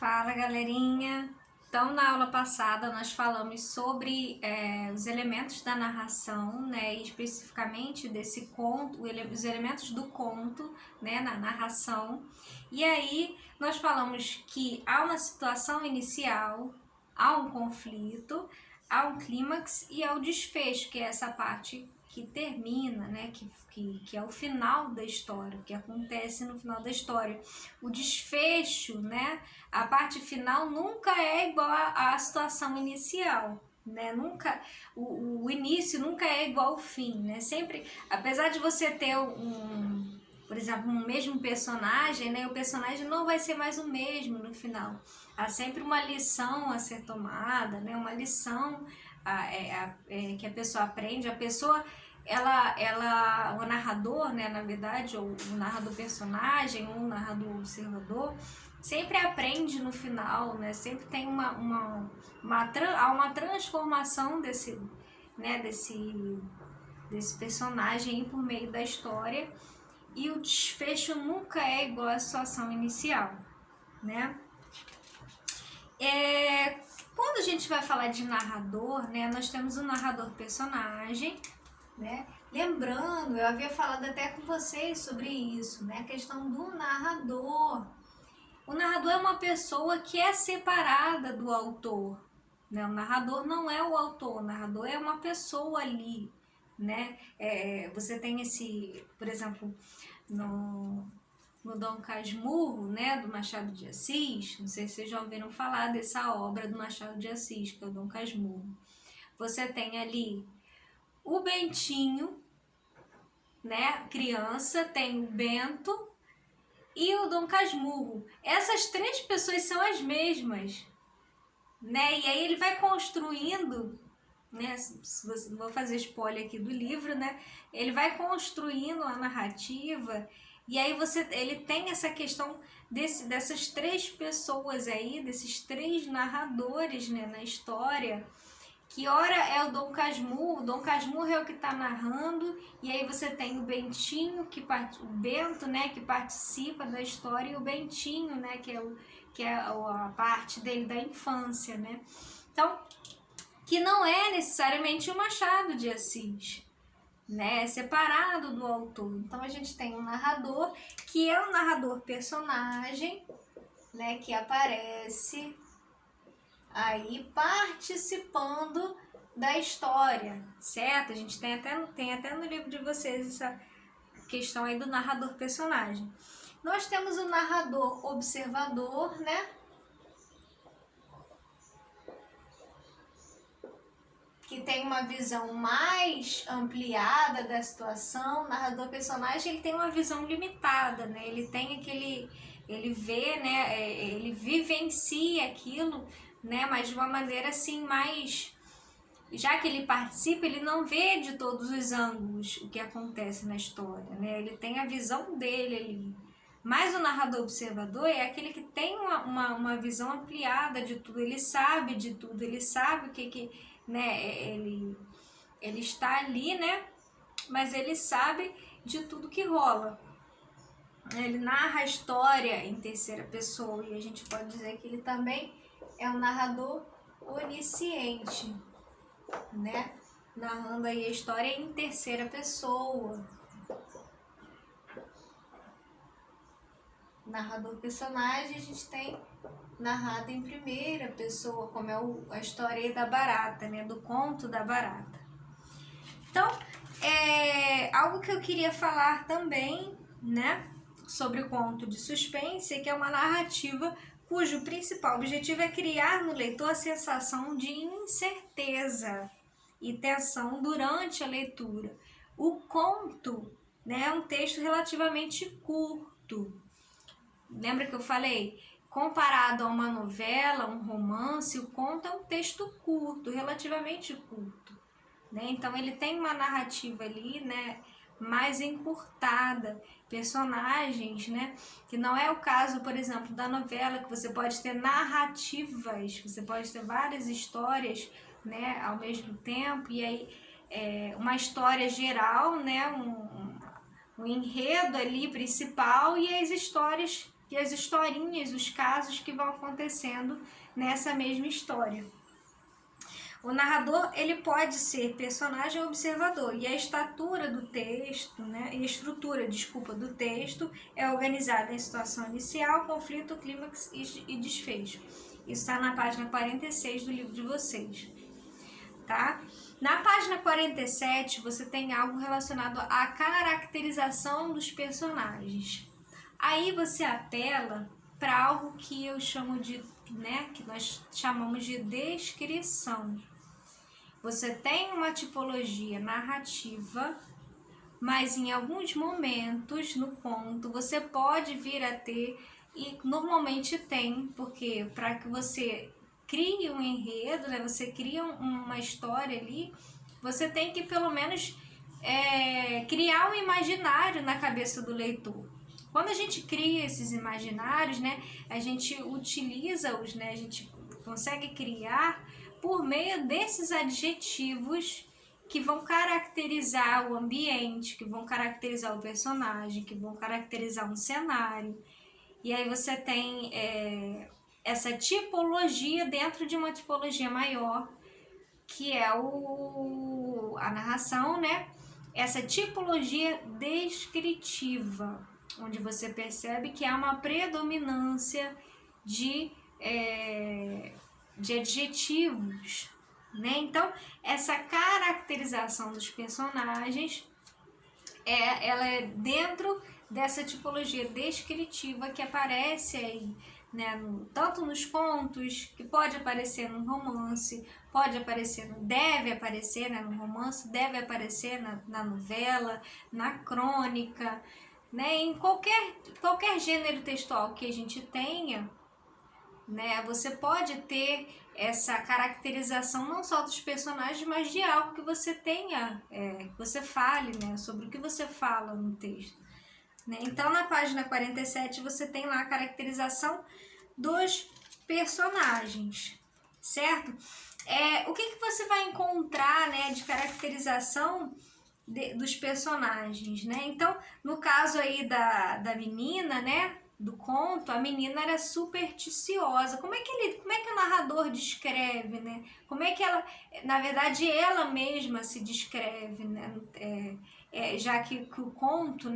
Fala, galerinha! Então, na aula passada nós falamos sobre os elementos da narração, né, e especificamente desse conto, os elementos do conto, né, na narração. E aí nós falamos que há uma situação inicial, há um conflito, há um clímax e há o desfecho, que é essa parte que termina, né, que é o final da história, o que acontece no final da história. O desfecho, né, a parte final nunca é igual à situação inicial, né? Nunca, o início nunca é igual ao fim, né? Sempre, apesar de você ter por exemplo, um mesmo personagem, né? O personagem não vai ser mais o mesmo no final. Há sempre uma lição a ser tomada, né? Uma lição que a pessoa aprende. A pessoa, o narrador, né? Na verdade, ou o narrador personagem, ou o narrador observador, sempre aprende no final, né? Sempre tem uma transformação né? desse personagem por meio da história, e o desfecho nunca é igual à situação inicial, né? Quando a gente vai falar de narrador, né, nós temos o narrador personagem, né? Lembrando, eu havia falado até com vocês sobre isso, né? A questão do narrador. O narrador é uma pessoa que é separada do autor, né? O narrador não é o autor, o narrador é uma pessoa ali, né? Você tem por exemplo, no Dom Casmurro, né, do Machado de Assis, não sei se vocês já ouviram falar dessa obra do Machado de Assis, que é o Dom Casmurro. Você tem ali o Bentinho, né, criança, tem o Bento e o Dom Casmurro. Essas três pessoas são as mesmas, né? E aí ele vai construindo, né? Vou fazer spoiler aqui do livro, né? Ele vai construindo a narrativa, e aí ele tem essa questão dessas três pessoas aí, desses três narradores, né, na história. Que ora é o Dom Casmurro é o que está narrando, e aí você tem o Bentinho, o Bento, né, que participa da história, e o Bentinho, né, que é a parte dele da infância, né. Então, que não é necessariamente o Machado de Assis, né, é separado do autor. Então a gente tem um narrador, que é um narrador personagem, né, que aparece aí participando da história, certo? A gente tem até no livro de vocês essa questão aí do narrador personagem. Nós temos o narrador observador, né? Que tem uma visão mais ampliada da situação. O narrador personagem, ele tem uma visão limitada, né? Ele tem ele vê, né? Ele vivencia aquilo, né? Mas de uma maneira assim mais, já que ele participa, ele não vê de todos os ângulos o que acontece na história, né? Ele tem a visão dele ali. Mas o narrador observador é aquele que tem uma visão ampliada de tudo, ele sabe de tudo, ele sabe o né, ele está ali, né? Mas ele sabe de tudo que rola. Ele narra a história em terceira pessoa, e a gente pode dizer que ele também é um narrador onisciente, né? Narrando aí a história em terceira pessoa. Narrador personagem, a gente tem narrado em primeira pessoa, como é a história aí da barata, né? Do conto da barata. Então, algo que eu queria falar também, né? Sobre o conto de suspense, que é uma narrativa cujo principal objetivo é criar no leitor a sensação de incerteza e tensão durante a leitura. O conto, né, é um texto relativamente curto. Lembra que eu falei? Comparado a uma novela, um romance, o conto é um texto curto, relativamente curto, né? Então ele tem uma narrativa ali, né, mais encurtada, personagens, né, que não é o caso, por exemplo, da novela, que você pode ter narrativas, você pode ter várias histórias, né, ao mesmo tempo, e aí uma história geral, né, um enredo ali principal, e as histórias e as historinhas, os casos que vão acontecendo nessa mesma história. O narrador, ele pode ser personagem ou observador, e a estrutura do texto, do texto é organizada em situação inicial, conflito, clímax e desfecho. Isso está na página 46 do livro de vocês, tá? Na página 47, você tem algo relacionado à caracterização dos personagens. Aí você apela para algo que eu chamo de, que nós chamamos de descrição. Você tem uma tipologia narrativa, mas em alguns momentos no conto você pode vir a ter, e normalmente tem, porque para que você crie um enredo, você cria uma história ali, você tem que pelo menos criar um imaginário na cabeça do leitor. Quando a gente cria esses imaginários, a gente utiliza-os, a gente consegue criar por meio desses adjetivos que vão caracterizar o ambiente, que vão caracterizar o personagem, que vão caracterizar um cenário. E aí você tem essa tipologia dentro de uma tipologia maior, que é a narração, essa tipologia descritiva, onde você percebe que há uma predominância de adjetivos, Então, essa caracterização dos personagens, ela é dentro dessa tipologia descritiva que aparece aí, tanto nos contos, que pode aparecer no romance, deve aparecer no romance, deve aparecer na novela, na crônica, em qualquer gênero textual que a gente tenha, você pode ter essa caracterização não só dos personagens, mas de algo que você tenha, que você fale, sobre o que você fala no texto. Então, na página 47, você tem lá a caracterização dos personagens, certo? O que você vai encontrar, de caracterização dos personagens, Então, no caso aí da menina, do conto, a menina era supersticiosa. Como é que o narrador descreve, Como é que ela, na verdade, ela mesma se descreve, já que o conto,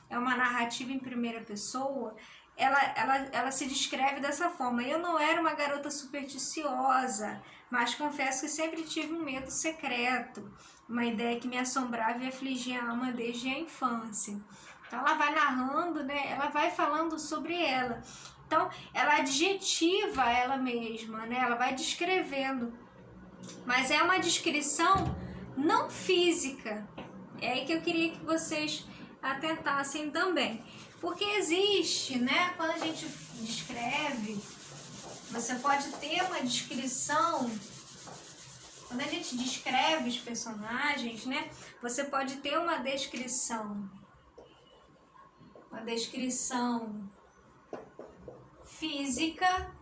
é uma narrativa em primeira pessoa, ela se descreve dessa forma. Eu não era uma garota supersticiosa, mas confesso que sempre tive um medo secreto, uma ideia que me assombrava e afligia a alma desde a infância. Então ela vai narrando, ela vai falando sobre ela. Então ela adjetiva ela mesma, ela vai descrevendo. Mas é uma descrição não física. É aí que eu queria que vocês atentassem também. Porque existe, quando a gente descreve, você pode ter uma descrição. Quando a gente descreve os personagens, você pode ter uma descrição física,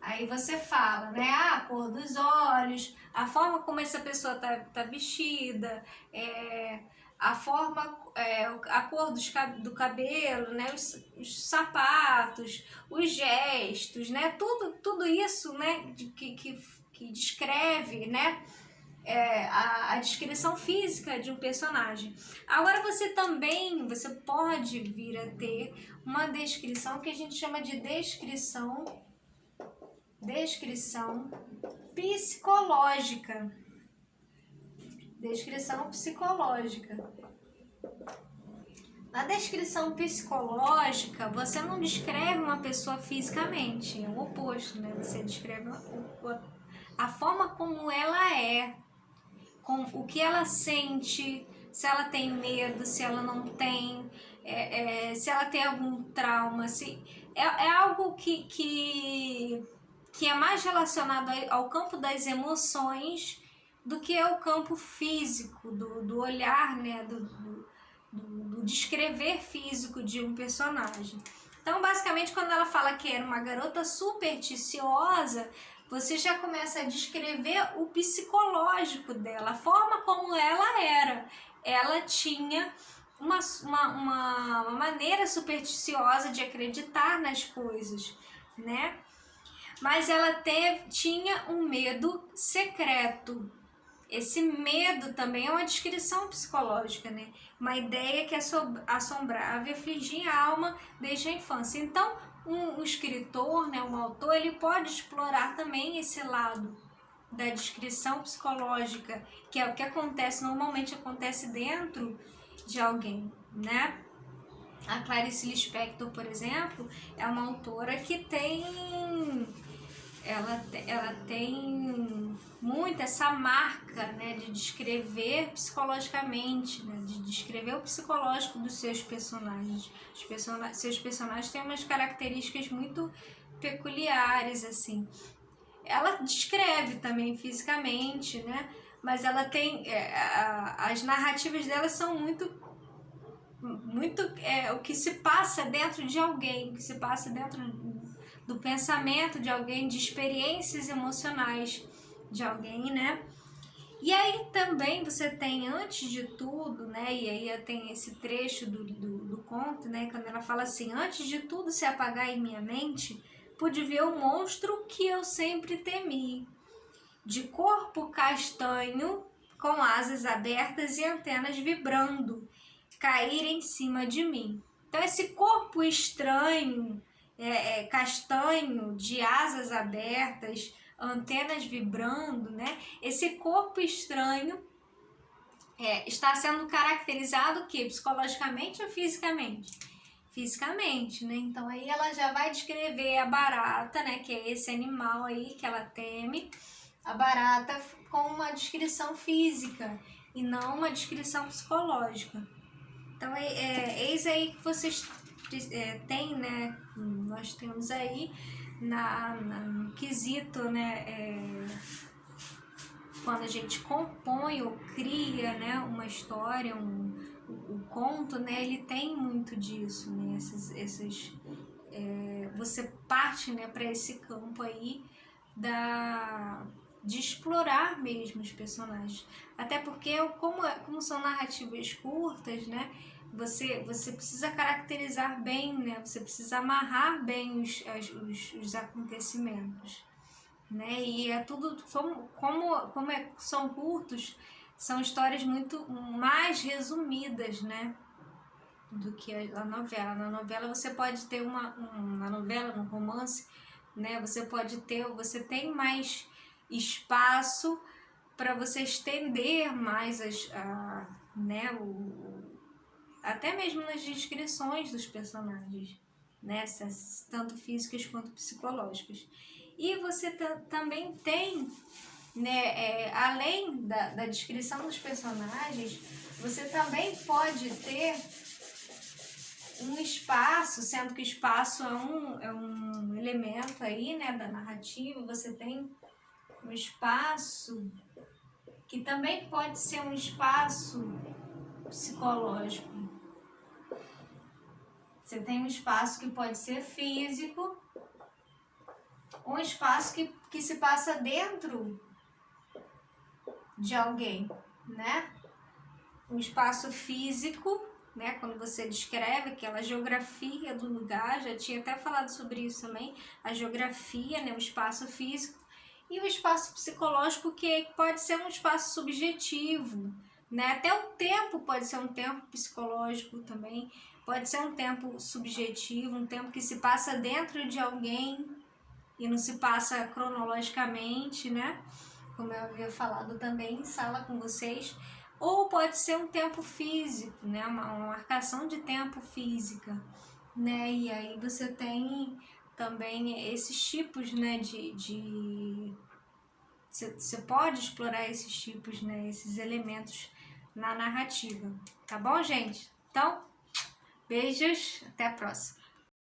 aí você fala, a cor dos olhos, a forma como essa pessoa tá vestida, a forma, a cor do cabelo, os sapatos, os gestos, tudo isso, que descreve, a descrição física de um personagem. Agora você pode vir a ter uma descrição que a gente chama de descrição psicológica. Descrição psicológica. Na descrição psicológica, você não descreve uma pessoa fisicamente, é o oposto, Você descreve a forma como ela é, com o que ela sente, se ela tem medo, se ela não tem, se ela tem algum trauma, se é algo que é mais relacionado ao campo das emoções do que ao campo físico, do olhar, do descrever físico de um personagem. Então, basicamente, quando ela fala que era uma garota supersticiosa, você já começa a descrever o psicológico dela, a forma como ela era. Ela tinha uma maneira supersticiosa de acreditar nas coisas, né? Mas ela tinha um medo secreto. Esse medo também é uma descrição psicológica, né? Uma ideia que assombrava e afligia a alma desde a infância. Então, um escritor, né, um autor, ele pode explorar também esse lado da descrição psicológica, que é o que normalmente acontece dentro de alguém, né? A Clarice Lispector, por exemplo, é uma autora que ela tem muito essa marca, né, de descrever psicologicamente, né, de descrever o psicológico dos seus personagens. Seus personagens têm umas características muito peculiares, assim. Ela descreve também fisicamente, né, mas ela tem as narrativas dela são muito o que se passa dentro de alguém, o que se passa dentro do pensamento de alguém, de experiências emocionais de alguém, né? E aí também você tem, antes de tudo, né? E aí tem esse trecho do conto, né? Quando ela fala assim: antes de tudo se apagar em minha mente, pude ver o monstro que eu sempre temi, de corpo castanho, com asas abertas e antenas vibrando, cair em cima de mim. Então esse corpo estranho, castanho, de asas abertas, antenas vibrando, né? Esse corpo estranho está sendo caracterizado o quê? Psicologicamente ou fisicamente? Fisicamente, né? Então aí ela já vai descrever a barata, né? Que é esse animal aí que ela teme. A barata com uma descrição física e não uma descrição psicológica. Então, eis aí que vocês têm, né? Nós temos aí no quesito, né? Quando a gente compõe ou cria, né, uma história, o conto, né? Ele tem muito disso, né? Você parte, né, para esse campo aí de explorar mesmo os personagens. Até porque, como são narrativas curtas, né? Você precisa caracterizar bem, né? Você precisa amarrar bem os acontecimentos, né? E é tudo, são curtos, são histórias muito mais resumidas, né? Do que a novela. Na novela você pode ter na novela, no romance, né? Você tem mais espaço para você estender mais né? Até mesmo nas descrições dos personagens, né? Tanto físicas quanto psicológicas. E você também tem, né? Além da descrição dos personagens, você também pode ter um espaço, sendo que o espaço é um elemento aí, né, da narrativa. Você tem um espaço que também pode ser um espaço psicológico. Você tem um espaço que pode ser físico, um espaço que se passa dentro de alguém, né? Um espaço físico, né? Quando você descreve aquela geografia do lugar, já tinha até falado sobre isso também, a geografia, né? O espaço físico, e o espaço psicológico, que pode ser um espaço subjetivo, né? Até o tempo pode ser um tempo psicológico também, pode ser um tempo subjetivo, um tempo que se passa dentro de alguém e não se passa cronologicamente, né? Como eu havia falado também em sala com vocês. Ou pode ser um tempo físico, né? Uma marcação de tempo física, né? E aí você tem também esses tipos, né? Você pode explorar esses tipos, né? Esses elementos na narrativa. Tá bom, gente? Então, beijos, até a próxima.